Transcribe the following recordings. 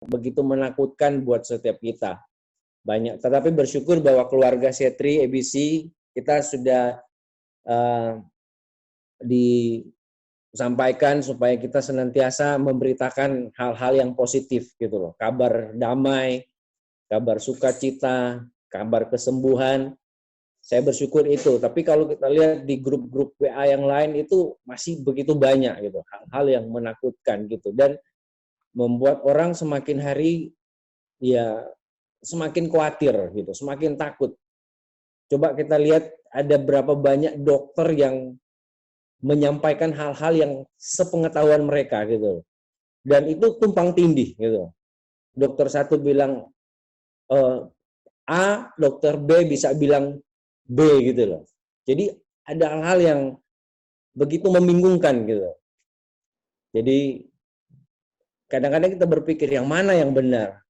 begitu menakutkan buat setiap kita. Banyak, tetapi bersyukur bahwa keluarga Setri ABC kita sudah disampaikan supaya kita senantiasa memberitakan hal-hal yang positif gitu loh. Kabar damai, kabar sukacita, kabar kesembuhan. Saya bersyukur itu. Tapi kalau kita lihat di grup-grup WA yang lain itu masih begitu banyak gitu, hal-hal yang menakutkan gitu dan membuat orang semakin hari ya semakin khawatir gitu, semakin takut. Coba kita lihat ada berapa banyak dokter yang menyampaikan hal-hal yang sepengetahuan mereka gitu. Dan itu tumpang tindih gitu. Dokter satu bilang A, dokter B bisa bilang B gitu loh. Jadi ada hal-hal yang begitu membingungkan gitu. Jadi kadang-kadang kita berpikir yang mana yang benar.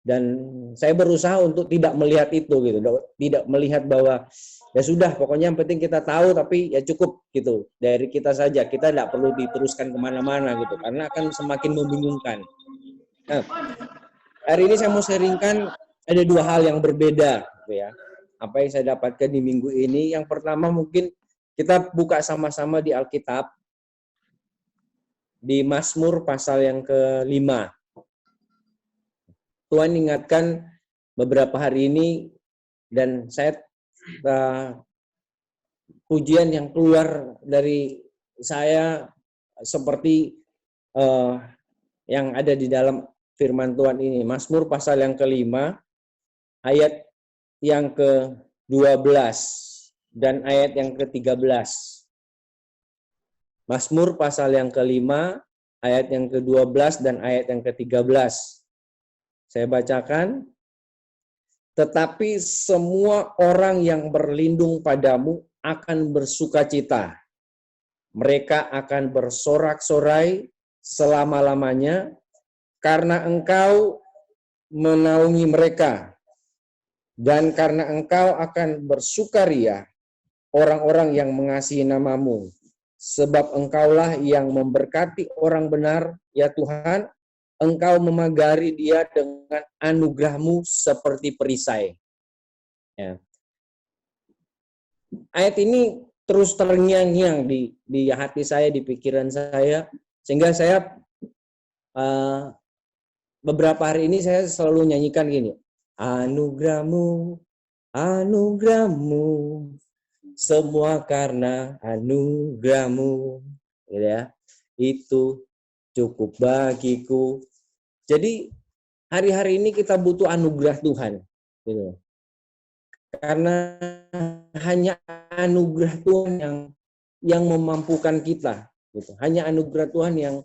Dan saya berusaha untuk tidak melihat itu gitu, tidak melihat bahwa ya sudah pokoknya yang penting kita tahu tapi ya cukup gitu dari kita saja, kita tidak perlu diteruskan kemana-mana gitu karena akan semakin membingungkan. Nah, hari ini saya mau sharingkan ada dua hal yang berbeda gitu ya. Apa yang saya dapatkan di minggu ini, yang pertama mungkin kita buka sama-sama di Alkitab di Mazmur pasal yang ke-5. Tuhan ingatkan beberapa hari ini dan saya pujian yang keluar dari saya seperti yang ada di dalam firman Tuhan ini. Mazmur pasal yang ke-5 ayat yang ke-12 dan ayat yang ke-13. Mazmur pasal yang ke-5 ayat yang ke-12 dan ayat yang ke-13. Saya bacakan. Tetapi semua orang yang berlindung padamu akan bersukacita. Mereka akan bersorak-sorai selama-lamanya karena Engkau menaungi mereka. Dan karena Engkau akan bersukaria orang-orang yang mengasihi nama-Mu. Sebab Engkaulah yang memberkati orang benar, ya Tuhan. Engkau memagari dia dengan anugerah-Mu seperti perisai. Ya. Ayat ini terus terngiang-ngiang di hati saya, di pikiran saya, sehingga saya beberapa hari ini saya selalu nyanyikan gini, anugerah-Mu, anugerah-Mu, semua karena anugerah-Mu, gitu ya. Itu cukup bagiku. Jadi hari-hari ini kita butuh anugerah Tuhan, gitu. Karena hanya anugerah Tuhan yang memampukan kita, gitu. Hanya anugerah Tuhan yang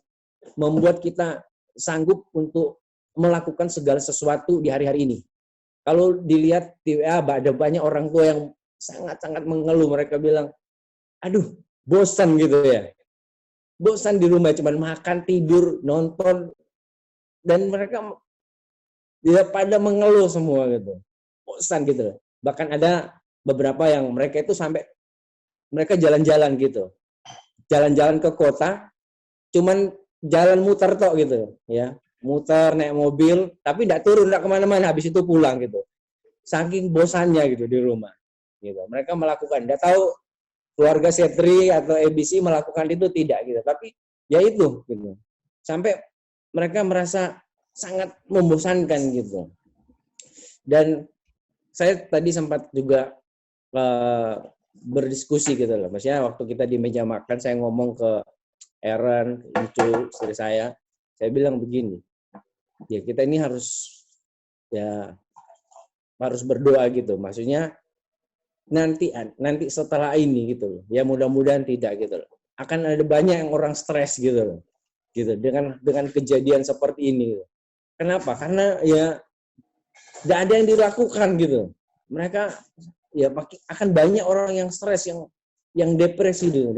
membuat kita sanggup untuk melakukan segala sesuatu di hari-hari ini. Kalau dilihat di WA, ada banyak orang tua yang sangat-sangat mengeluh. Mereka bilang, aduh, bosan gitu ya. Bosan di rumah, cuma makan, tidur, nonton. Dan mereka dia pada mengeluh semua gitu. Bosan gitu. Bahkan ada beberapa yang mereka itu sampai mereka jalan-jalan gitu. Jalan-jalan ke kota, cuman jalan muter tok gitu ya. Muter naik mobil, tapi tidak turun, tidak kemana-mana, habis itu pulang gitu. Saking bosannya gitu di rumah. Gitu. Mereka melakukan, tidak tahu keluarga Setri atau ABC melakukan itu tidak gitu. Tapi ya itu gitu. Sampai mereka merasa sangat membosankan gitu. Dan saya tadi sempat juga berdiskusi gitu loh. Maksudnya waktu kita di meja makan saya ngomong ke Aaron, Icu, istri saya bilang begini. Ya kita ini harus berdoa gitu. Maksudnya nanti setelah ini gitu loh. Ya mudah-mudahan tidak gitu loh. Akan ada banyak yang orang stres gitu loh. Gitu dengan kejadian seperti ini. Kenapa? Karena ya tidak ada yang dilakukan gitu. Mereka ya akan banyak orang yang stres, yang depresi gitu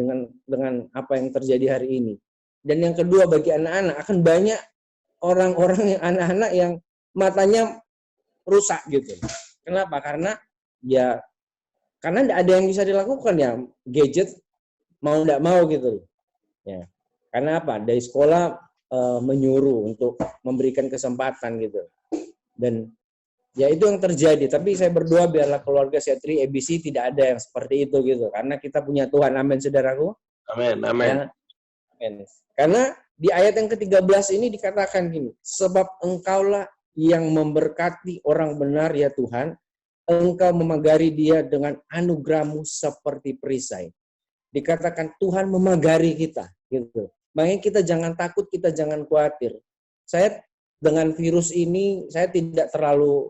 dengan apa yang terjadi hari ini. Dan yang kedua bagi anak-anak akan banyak orang-orang yang anak-anak yang matanya rusak gitu. Kenapa? Karena tidak ada yang bisa dilakukan ya, gadget mau tidak mau gitu. Ya. Karena apa? Dari sekolah menyuruh untuk memberikan kesempatan gitu. Dan ya itu yang terjadi. Tapi saya berdoa biarlah keluarga Setri ABC tidak ada yang seperti itu gitu. Karena kita punya Tuhan. Amin, saudaraku. Amin, amin. Ya, amin. Karena di ayat yang ke-13 ini dikatakan gini, sebab engkaulah yang memberkati orang benar ya Tuhan, engkau memagari dia dengan anugerahmu seperti perisai. Dikatakan Tuhan memagari kita gitu. Makanya kita jangan takut, kita jangan khawatir. Saya dengan virus ini saya tidak terlalu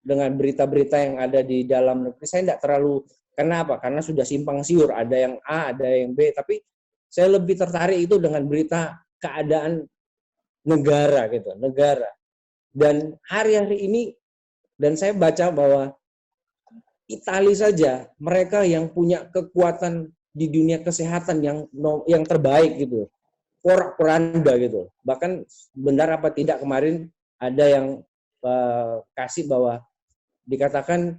dengan berita-berita yang ada di dalam negeri saya tidak terlalu, karena apa? Karena sudah simpang siur, ada yang A, ada yang B, tapi saya lebih tertarik itu dengan berita keadaan negara gitu, negara. Dan hari-hari ini dan saya baca bahwa Italia saja mereka yang punya kekuatan di dunia kesehatan yang terbaik gitu, porak-poranda gitu. Bahkan benar apa tidak kemarin ada yang kasih bahwa dikatakan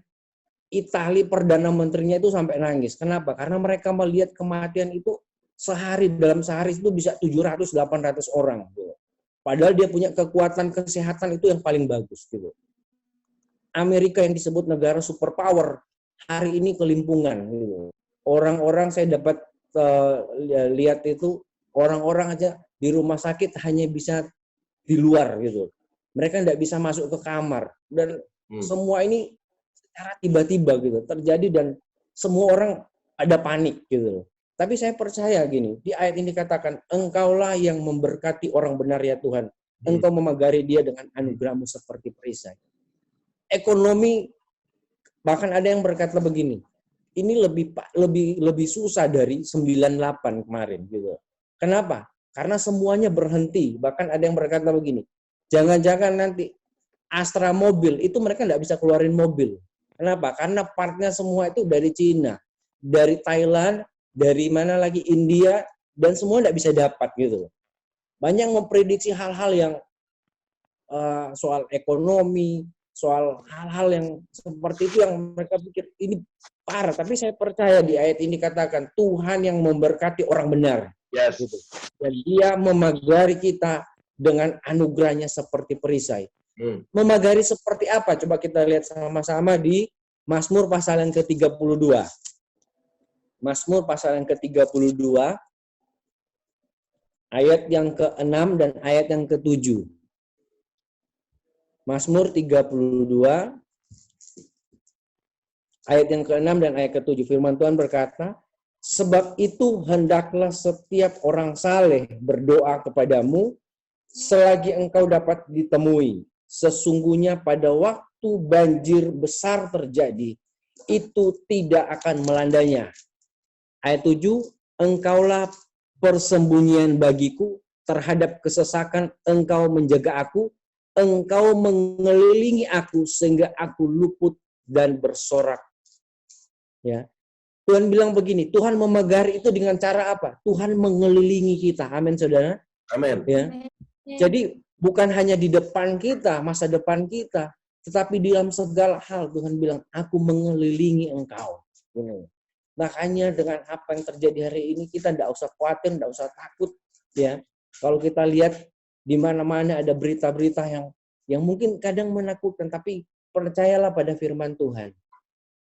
Italia perdana menterinya itu sampai nangis. Kenapa? Karena mereka melihat kematian itu dalam sehari itu bisa 700-800 orang. Gitu. Padahal dia punya kekuatan kesehatan itu yang paling bagus gitu. Amerika yang disebut negara superpower hari ini kelimpungan gitu. Orang-orang saya dapat lihat itu orang-orang aja di rumah sakit hanya bisa di luar gitu. Mereka tidak bisa masuk ke kamar dan semua ini secara tiba-tiba gitu terjadi dan semua orang ada panik gitu. Tapi saya percaya gini, di ayat ini dikatakan engkaulah yang memberkati orang benar ya Tuhan. Engkau memagari dia dengan anugerahmu seperti perisai. Ekonomi, bahkan ada yang berkata begini, ini lebih susah dari 98 kemarin gitu. Kenapa? Karena semuanya berhenti. Bahkan ada yang berkata begini, jangan-jangan nanti Astra Mobil itu mereka tidak bisa keluarin mobil. Kenapa? Karena partnya semua itu dari Cina, dari Thailand, dari mana lagi India, dan semua tidak bisa dapat gitu. Banyak memprediksi hal-hal yang soal ekonomi, soal hal-hal yang seperti itu yang mereka pikir ini parah. Tapi saya percaya di ayat ini katakan Tuhan yang memberkati orang benar. Yes. Gitu. Dan dia memagari kita dengan anugerahnya seperti perisai. Memagari seperti apa? Coba kita lihat sama-sama di Mazmur pasal yang ke-32. Mazmur pasal yang ke-32 ayat yang ke-6 dan ayat yang ke-7. Mazmur 32 ayat yang ke-6 dan ayat ke-7. Firman Tuhan berkata, sebab itu hendaklah setiap orang saleh berdoa kepadamu selagi engkau dapat ditemui. Sesungguhnya pada waktu banjir besar terjadi, itu tidak akan melandanya. Ayat 7, engkaulah persembunyian bagiku, terhadap kesesakan engkau menjaga aku, engkau mengelilingi aku sehingga aku luput dan bersorak. Ya. Tuhan bilang begini, Tuhan memagari itu dengan cara apa? Tuhan mengelilingi kita. Amin, saudara. Amin. Ya. Jadi bukan hanya di depan kita, masa depan kita, tetapi dalam segala hal Tuhan bilang, aku mengelilingi engkau. Makanya dengan apa yang terjadi hari ini kita tidak usah khawatir, tidak usah takut. Ya, kalau kita lihat di mana-mana ada berita-berita yang mungkin kadang menakutkan, tapi percayalah pada firman Tuhan.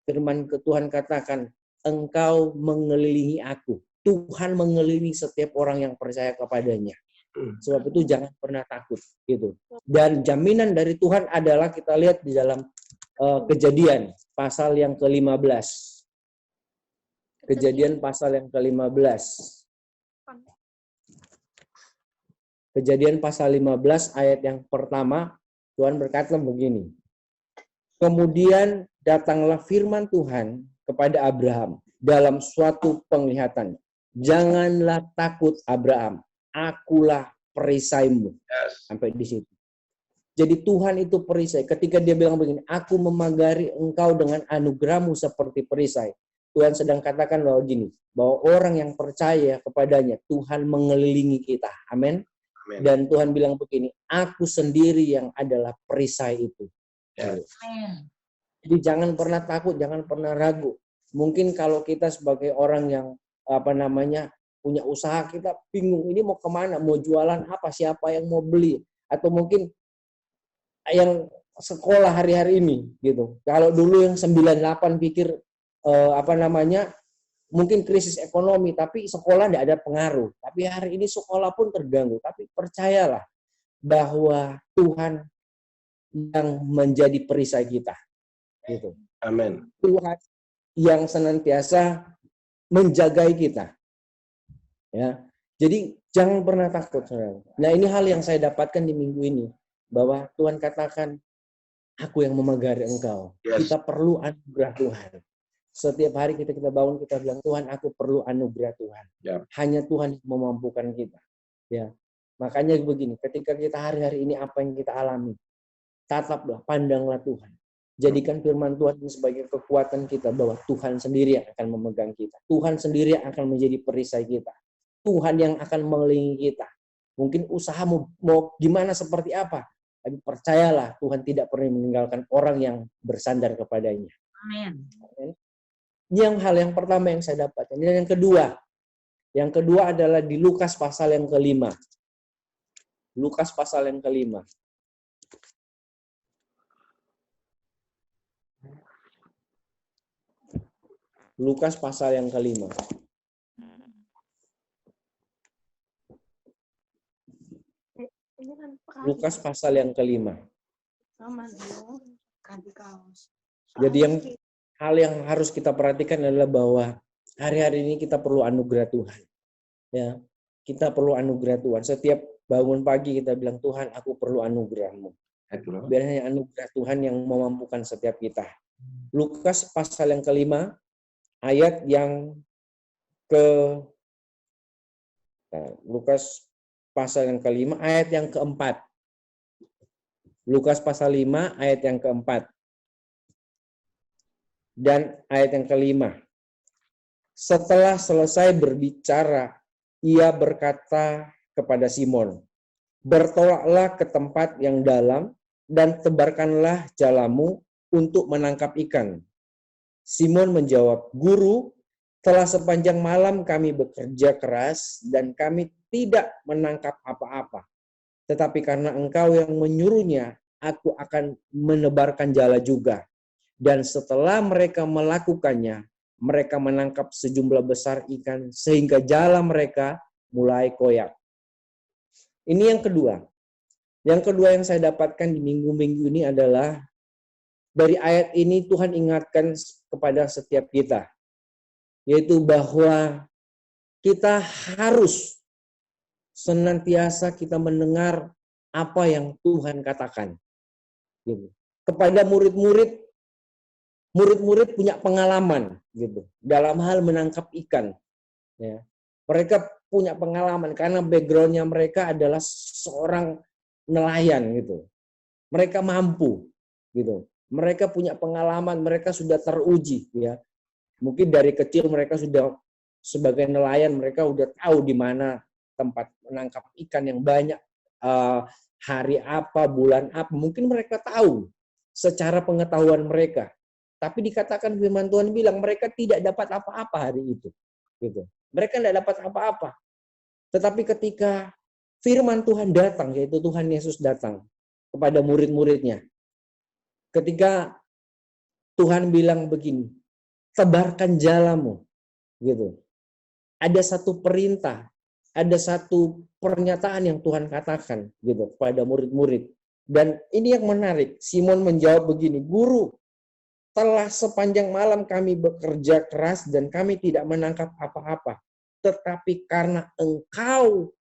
Firman Tuhan katakan, engkau mengelilingi aku. Tuhan mengelilingi setiap orang yang percaya kepadanya. Sebab itu jangan pernah takut gitu. Dan jaminan dari Tuhan adalah kita lihat di dalam Kejadian pasal yang ke-15. Kejadian pasal yang ke-15. Kejadian pasal 15 ayat yang pertama, Tuhan berkata begini. Kemudian datanglah firman Tuhan kepada Abraham dalam suatu penglihatan. Janganlah takut Abraham, akulah perisaimu. Sampai di situ. Jadi Tuhan itu perisai. Ketika dia bilang begini, aku memagari engkau dengan anugerahmu seperti perisai. Tuhan sedang katakan bahwa gini, bahwa orang yang percaya kepadanya, Tuhan mengelilingi kita. Amin. Dan Tuhan bilang begini, aku sendiri yang adalah perisai itu. Jadi jangan pernah takut, jangan pernah ragu. Mungkin kalau kita sebagai orang yang punya usaha, kita bingung ini mau kemana, mau jualan apa, siapa yang mau beli, atau mungkin yang sekolah hari-hari ini gitu. Kalau dulu yang 98 pikir mungkin krisis ekonomi, tapi sekolah tidak ada pengaruh. Tapi hari ini sekolah pun terganggu. Tapi percayalah bahwa Tuhan yang menjadi perisai kita. Gitu. Amin. Tuhan yang senantiasa menjagai kita. Ya. Jadi jangan pernah takut, saudara. Nah, ini hal yang saya dapatkan di minggu ini, bahwa Tuhan katakan, aku yang memagari engkau. Yes. Kita perlu anugerah Tuhan. Setiap hari kita bangun, kita bilang, Tuhan, aku perlu anugerah Tuhan. Ya. Hanya Tuhan yang memampukan kita. Ya. Makanya begini, ketika kita hari-hari ini apa yang kita alami, tataplah, pandanglah Tuhan. Jadikan firman Tuhan sebagai kekuatan kita, bahwa Tuhan sendiri yang akan memegang kita. Tuhan sendiri yang akan menjadi perisai kita. Tuhan yang akan mengelilingi kita. Mungkin usahamu mau gimana, seperti apa, tapi percayalah Tuhan tidak pernah meninggalkan orang yang bersandar kepadanya. Amin. Yang hal yang pertama yang saya dapatkan. Dan yang kedua adalah di Lukas pasal yang ke-5. Lukas pasal yang ke-5. Lukas pasal yang ke-5. Lukas pasal yang ke-5. Jadi hal yang harus kita perhatikan adalah bahwa hari-hari ini kita perlu anugerah Tuhan. Ya, kita perlu anugerah Tuhan. Setiap bangun pagi kita bilang, Tuhan, aku perlu anugerah-Mu. Biar hanya anugerah Tuhan yang memampukan setiap kita. Lukas pasal yang ke-5, ayat yang Lukas pasal yang ke-5, ayat yang ke-4. Lukas pasal 5, ayat yang ke-4. Dan ayat yang ke-5. Setelah selesai berbicara, ia berkata kepada Simon, bertolaklah ke tempat yang dalam dan tebarkanlah jalamu untuk menangkap ikan. Simon menjawab, Guru, telah sepanjang malam kami bekerja keras dan kami tidak menangkap apa-apa. Tetapi karena engkau yang menyuruhnya, aku akan menebarkan jala juga. Dan setelah mereka melakukannya, mereka menangkap sejumlah besar ikan sehingga jala mereka mulai koyak. Ini yang kedua. Yang kedua yang saya dapatkan di minggu-minggu ini adalah dari ayat ini Tuhan ingatkan kepada setiap kita, yaitu bahwa kita harus senantiasa kita mendengar apa yang Tuhan katakan. Kepada murid-murid punya pengalaman gitu dalam hal menangkap ikan. Ya. Mereka punya pengalaman karena backgroundnya mereka adalah seorang nelayan gitu. Mereka mampu gitu. Mereka punya pengalaman, mereka sudah teruji ya. Mungkin dari kecil mereka sudah sebagai nelayan, mereka sudah tahu di mana tempat menangkap ikan yang banyak, hari apa, bulan apa. Mungkin mereka tahu secara pengetahuan mereka. Tapi dikatakan firman Tuhan bilang mereka tidak dapat apa-apa hari itu. Gitu. Mereka tidak dapat apa-apa. Tetapi ketika firman Tuhan datang, yaitu Tuhan Yesus datang kepada murid-muridnya. Ketika Tuhan bilang begini, tebarkan jalamu. Gitu. Ada satu perintah, ada satu pernyataan yang Tuhan katakan gitu kepada murid-murid. Dan ini yang menarik, Simon menjawab begini, Guru, telah sepanjang malam kami bekerja keras dan kami tidak menangkap apa-apa. Tetapi karena engkau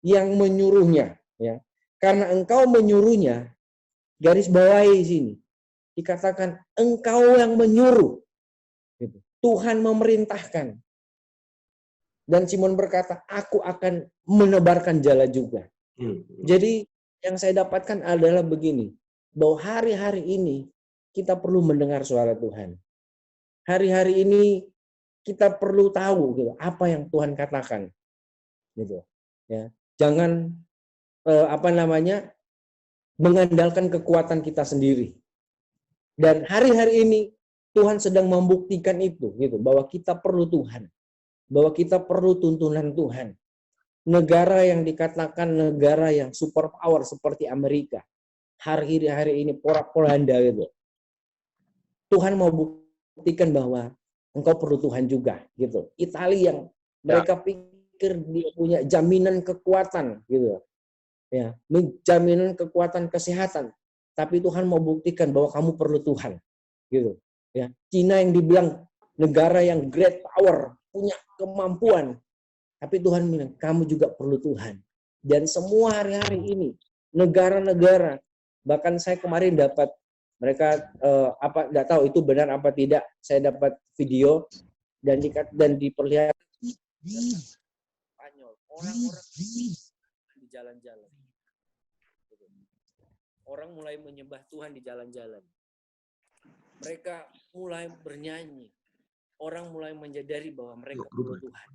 yang menyuruhnya, ya, karena engkau menyuruhnya, garis bawahi sini, dikatakan engkau yang menyuruh. Gitu. Tuhan memerintahkan. Dan Simon berkata, aku akan menebarkan jala juga. Jadi yang saya dapatkan adalah begini, bahwa hari-hari ini kita perlu mendengar suara Tuhan. Hari-hari ini kita perlu tahu gitu, apa yang Tuhan katakan. Gitu. Ya. Jangan mengandalkan kekuatan kita sendiri. Dan hari-hari ini Tuhan sedang membuktikan itu gitu, bahwa kita perlu Tuhan. bahwa kita perlu tuntunan Tuhan. Negara yang dikatakan negara yang superpower seperti Amerika, hari ini porak-poranda gitu. Tuhan mau buktikan bahwa engkau perlu Tuhan juga gitu. Italia yang mereka pikir dia punya jaminan kekuatan gitu. Ya, jaminan kekuatan kesehatan. Tapi Tuhan mau buktikan bahwa kamu perlu Tuhan gitu. Ya, Cina yang dibilang negara yang great power, punya kemampuan. Tapi Tuhan bilang, kamu juga perlu Tuhan. Dan semua hari-hari ini, negara-negara, bahkan saya kemarin dapat, mereka nggak tahu itu benar apa tidak, saya dapat video dan diperlihatkan Spanyol, orang-orang di jalan-jalan. Orang mulai menyembah Tuhan di jalan-jalan. Mereka mulai bernyanyi. Orang mulai menyadari bahwa mereka perlu Tuhan.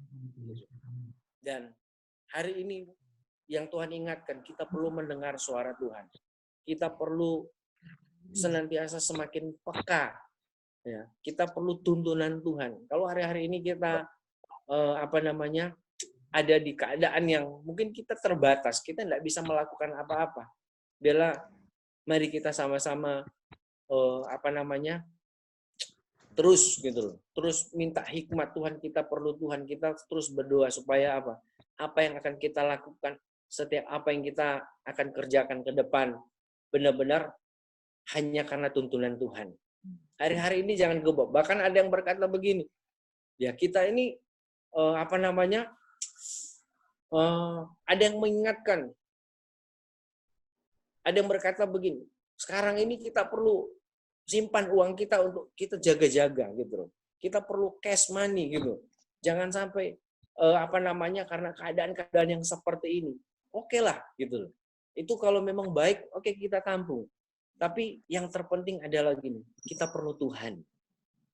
Dan hari ini yang Tuhan ingatkan, kita perlu mendengar suara Tuhan. Kita perlu senantiasa semakin peka. Ya, kita perlu tuntunan Tuhan. Kalau hari-hari ini kita ada di keadaan yang mungkin kita terbatas, kita tidak bisa melakukan apa-apa. Bella, mari kita sama-sama terus gitu loh. Terus minta hikmat Tuhan, kita perlu Tuhan, kita terus berdoa supaya apa? Apa yang akan kita lakukan, setiap apa yang kita akan kerjakan ke depan benar-benar hanya karena tuntunan Tuhan. Hari-hari ini jangan gebok. Bahkan ada yang berkata begini, ya kita ini ada yang mengingatkan, ada yang berkata begini, sekarang ini kita perlu simpan uang kita untuk kita jaga-jaga gitu loh. Kita perlu cash money gitu. Jangan sampai karena keadaan-keadaan yang seperti ini. Oke lah gitu loh. Itu kalau memang baik, oke kita tampung. Tapi yang terpenting adalah gini, kita perlu Tuhan.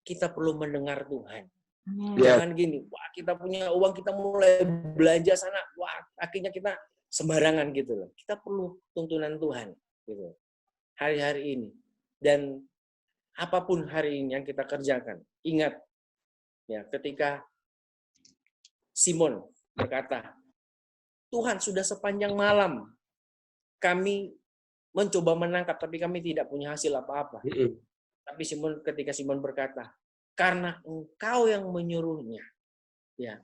Kita perlu mendengar Tuhan. Jangan gini, wah kita punya uang, kita mulai belanja sana, wah akhirnya kita sembarangan gitu loh. Kita perlu tuntunan Tuhan gitu. Hari-hari ini. Dan apapun hari ini yang kita kerjakan, ingat ya ketika Simon berkata, Tuhan sudah sepanjang malam kami mencoba menangkap tapi kami tidak punya hasil apa-apa. Tapi ketika Simon berkata, karena engkau yang menyuruhnya, ya,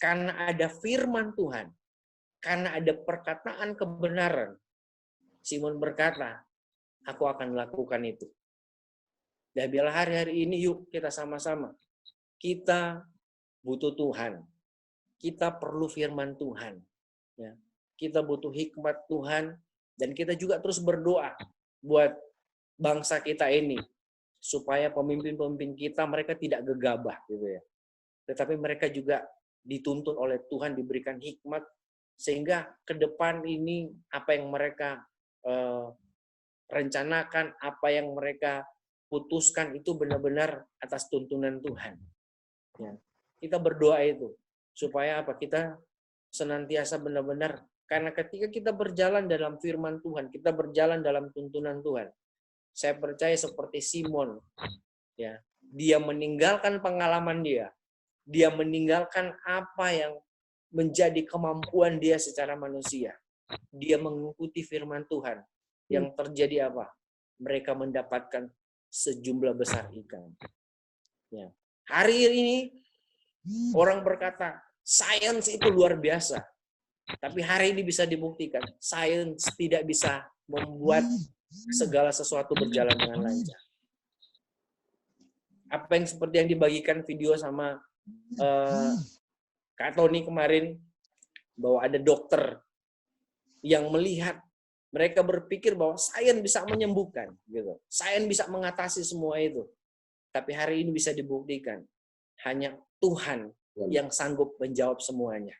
karena ada firman Tuhan, karena ada perkataan kebenaran, Simon berkata, aku akan lakukan itu. Dan biarlah hari-hari ini yuk kita sama-sama. Kita butuh Tuhan. Kita perlu firman Tuhan. Ya. Kita butuh hikmat Tuhan. Dan kita juga terus berdoa buat bangsa kita ini. Supaya pemimpin-pemimpin kita mereka tidak gegabah. Gitu ya. Tetapi mereka juga dituntun oleh Tuhan, diberikan hikmat. Sehingga ke depan ini apa yang mereka rencanakan, apa yang mereka putuskan itu benar-benar atas tuntunan Tuhan. Ya. Kita berdoa itu supaya apa? Kita senantiasa benar-benar, karena ketika kita berjalan dalam firman Tuhan, kita berjalan dalam tuntunan Tuhan. Saya percaya seperti Simon, ya, dia meninggalkan pengalaman dia meninggalkan apa yang menjadi kemampuan dia secara manusia. Dia mengikuti firman Tuhan. Yang terjadi apa? Mereka mendapatkan sejumlah besar ikan. Ya. Hari ini orang berkata, sains itu luar biasa. Tapi hari ini bisa dibuktikan, sains tidak bisa membuat segala sesuatu berjalan dengan lancar. Apa yang seperti yang dibagikan video sama Kak Tony kemarin, bahwa ada dokter yang melihat, mereka berpikir bahwa sains bisa menyembuhkan, gitu. Sains bisa mengatasi semua itu. Tapi hari ini bisa dibuktikan, hanya Tuhan yang sanggup menjawab semuanya.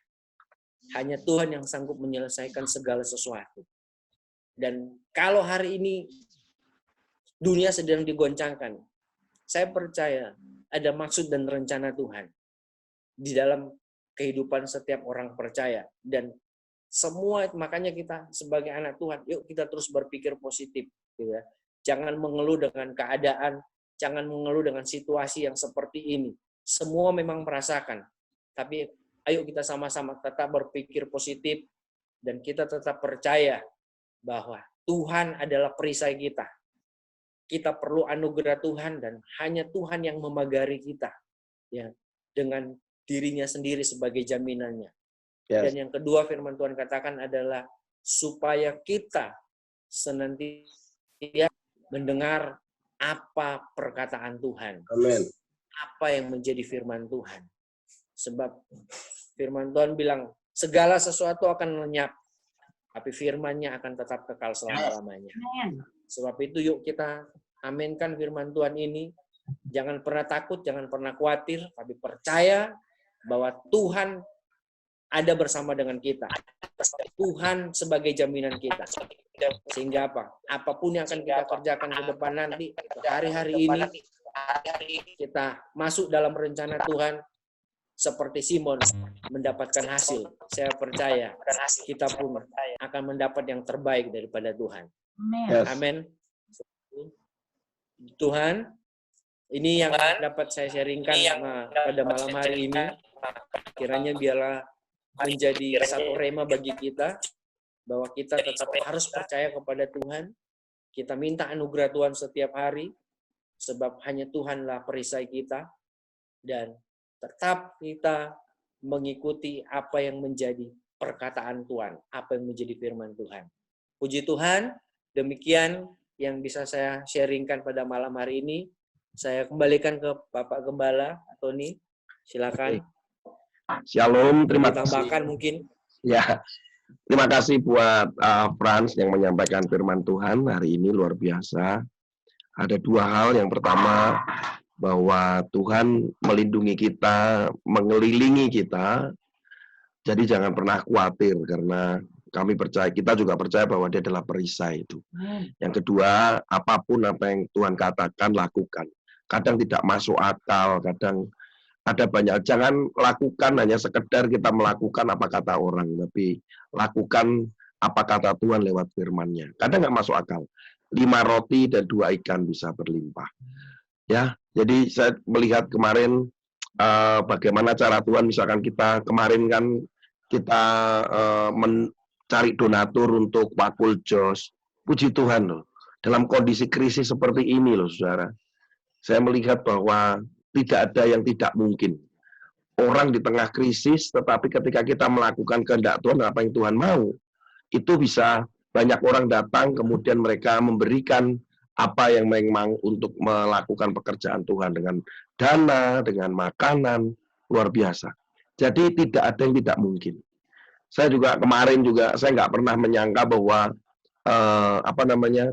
Hanya Tuhan yang sanggup menyelesaikan segala sesuatu. Dan kalau hari ini dunia sedang digoncangkan, saya percaya ada maksud dan rencana Tuhan di dalam kehidupan setiap orang percaya. Dan semua, makanya kita sebagai anak Tuhan, yuk kita terus berpikir positif, gitu ya. Jangan mengeluh dengan keadaan, jangan mengeluh dengan situasi yang seperti ini. Semua memang merasakan, Tapi ayo kita sama-sama tetap berpikir positif dan kita tetap percaya bahwa Tuhan adalah perisai kita. Kita perlu anugerah Tuhan dan hanya Tuhan yang memagari kita, ya, dengan dirinya sendiri sebagai jaminannya. Yes. Dan yang kedua firman Tuhan katakan adalah supaya kita senantiasa mendengar apa perkataan Tuhan. Amin. Apa yang menjadi firman Tuhan. Sebab firman Tuhan bilang, segala sesuatu akan lenyap, tapi firman-Nya akan tetap kekal selama-lamanya. Sebab itu yuk kita aminkan firman Tuhan ini. Jangan pernah takut, jangan pernah khawatir, tapi percaya bahwa Tuhan ada bersama dengan kita. Tuhan sebagai jaminan kita. Sehingga apa? Apapun yang akan kita kerjakan ke depan nanti, hari-hari ini, kita masuk dalam rencana Tuhan seperti Simon mendapatkan hasil. Saya percaya kita pun akan mendapat yang terbaik daripada Tuhan. Amin. Tuhan, ini yang dapat saya sharingkan pada malam hari ini. Kiranya biarlah menjadi satu rema bagi kita, bahwa kita tetap harus percaya kepada Tuhan. Kita minta anugerah Tuhan setiap hari, sebab hanya Tuhanlah perisai kita, dan tetap kita mengikuti apa yang menjadi perkataan Tuhan, apa yang menjadi firman Tuhan. Puji Tuhan, demikian yang bisa saya sharingkan pada malam hari ini. Saya kembalikan ke Bapak Gembala, Tony. Silakan. Shalom, terima kasih. Tambahkan mungkin. Ya, terima kasih buat Frans yang menyampaikan firman Tuhan hari ini, luar biasa. Ada dua hal. Yang pertama, bahwa Tuhan melindungi kita, mengelilingi kita. Jadi jangan pernah khawatir, karena kami percaya, kita juga percaya bahwa Dia adalah perisai itu. Yang kedua, apapun apa yang Tuhan katakan, lakukan. Kadang tidak masuk akal, kadang ada banyak. Jangan lakukan hanya sekedar kita melakukan apa kata orang, tapi lakukan apa kata Tuhan lewat firman-Nya. Kadang nggak masuk akal. 5 roti dan 2 ikan bisa berlimpah. Ya, jadi saya melihat kemarin bagaimana cara Tuhan, misalkan kita kemarin kan kita mencari donatur untuk Wakul Jos. Puji Tuhan loh, dalam kondisi krisis seperti ini loh saudara, saya melihat bahwa tidak ada yang tidak mungkin. Orang di tengah krisis, tetapi ketika kita melakukan kehendak Tuhan, apa yang Tuhan mau, itu bisa banyak orang datang, kemudian mereka memberikan apa yang memang untuk melakukan pekerjaan Tuhan dengan dana, dengan makanan, luar biasa. Jadi tidak ada yang tidak mungkin. Saya juga kemarin juga, saya nggak pernah menyangka bahwa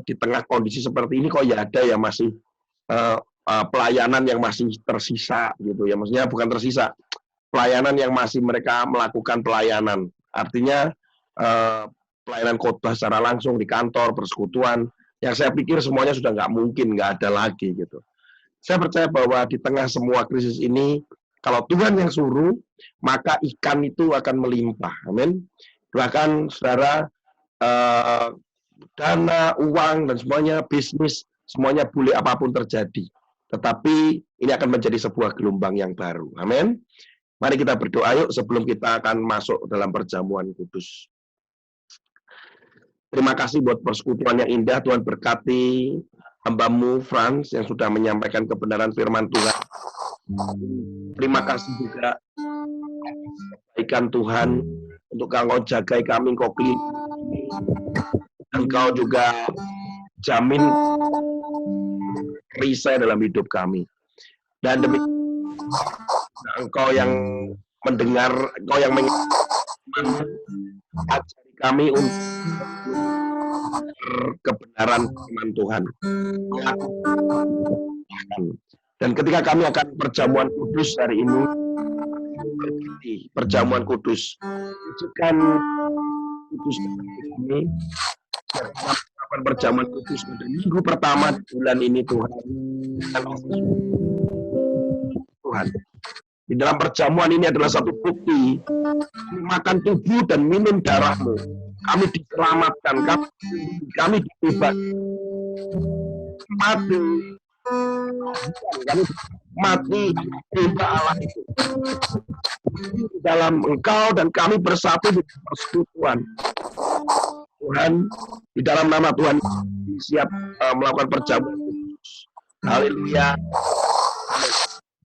di tengah kondisi seperti ini kok ya ada yang masih pelayanan yang masih tersisa gitu ya, maksudnya bukan tersisa, pelayanan yang masih mereka melakukan pelayanan, artinya pelayanan khotbah secara langsung di kantor, persekutuan, yang saya pikir semuanya sudah nggak mungkin, nggak ada lagi gitu. Saya percaya bahwa di tengah semua krisis ini, kalau Tuhan yang suruh, maka ikan itu akan melimpah, amin. Bahkan saudara, dana, uang, dan semuanya, bisnis, semuanya boleh apapun terjadi. Tetapi ini akan menjadi sebuah gelombang yang baru. Amin. Mari kita berdoa yuk sebelum kita akan masuk dalam perjamuan kudus. Terima kasih buat persekutuan yang indah. Tuhan berkati hamba-Mu Frans yang sudah menyampaikan kebenaran firman Tuhan. Terima kasih juga kebaikan Tuhan untuk Engkau jagai kami, Engkau pelihara. Engkau juga jamin perisai dalam hidup kami. Dan demi Engkau yang mendengar, Engkau yang mengajari kami untuk kebenaran firman Tuhan. Dan ketika kami akan perjamuan kudus hari ini, perjamuan kudus, tujukan kudus ini, perjamuan kudus pada minggu pertama bulan ini Tuhan. Di dalam perjamuan ini adalah satu bukti, makan tubuh dan minum darah-Mu, kami diselamatkan, kami dibebaskan, mati, kami mati perintah Allah itu. Dalam Engkau dan kami bersatu di persekutuan. Tuhan, di dalam nama Tuhan siap melakukan perjamuan. Haleluya.